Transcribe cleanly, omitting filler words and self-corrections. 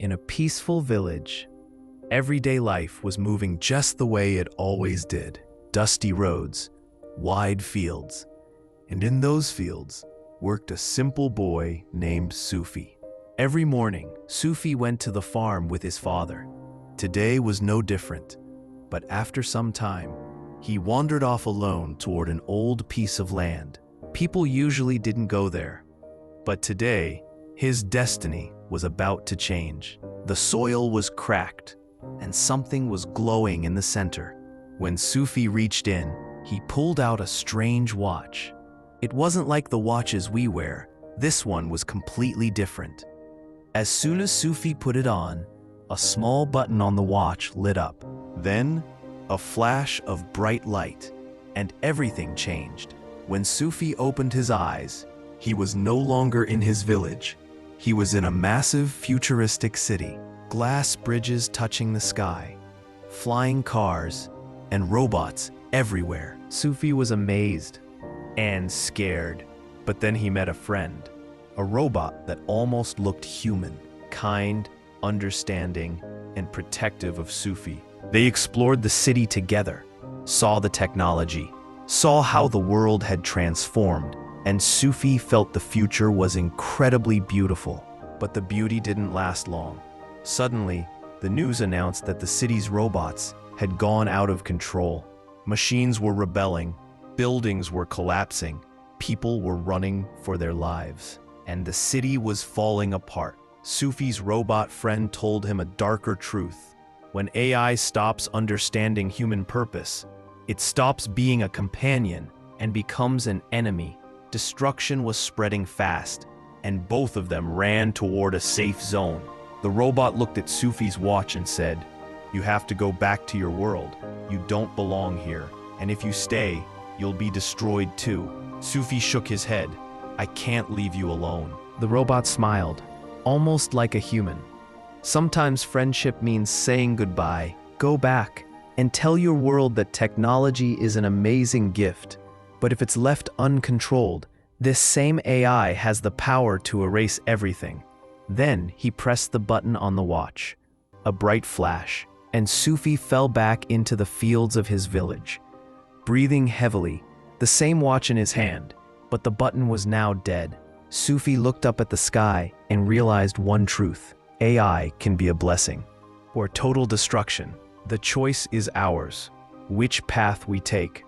In a peaceful village, everyday life was moving just the way it always did. Dusty roads, wide fields, and in those fields worked a simple boy named Sufi. Every morning, Sufi went to the farm with his father. Today was no different, but after some time, he wandered off alone toward an old piece of land. People usually didn't go there, but today, his destiny was about to change. The soil was cracked, and something was glowing in the center. When Sufi reached in, he pulled out a strange watch. It wasn't like the watches we wear. This one was completely different. As soon as Sufi put it on, a small button on the watch lit up. Then, a flash of bright light, and everything changed. When Sufi opened his eyes, he was no longer in his village. He was in a massive, futuristic city. Glass bridges touching the sky, flying cars, and robots everywhere. Sufi was amazed and scared, but then he met a friend, a robot that almost looked human, kind, understanding, and protective of Sufi. They explored the city together, saw the technology, saw how the world had transformed, and Sufi felt the future was incredibly beautiful. But the beauty didn't last long. Suddenly, the news announced that the city's robots had gone out of control. Machines were rebelling, buildings were collapsing, people were running for their lives, and the city was falling apart. Sufi's robot friend told him a darker truth. When AI stops understanding human purpose, it stops being a companion and becomes an enemy. Destruction was spreading fast, and both of them ran toward a safe zone. The robot looked at Sufi's watch and said, "You have to go back to your world. You don't belong here, and if you stay, you'll be destroyed too." Sufi shook his head. "I can't leave you alone." The robot smiled, almost like a human. Sometimes friendship means saying goodbye. Go back and tell your world that technology is an amazing gift, but if it's left uncontrolled, this same AI has the power to erase everything. Then he pressed the button on the watch. A bright flash, and Sufi fell back into the fields of his village. Breathing heavily, the same watch in his hand, but the button was now dead. Sufi looked up at the sky and realized one truth: AI can be a blessing or total destruction. The choice is ours, which path we take.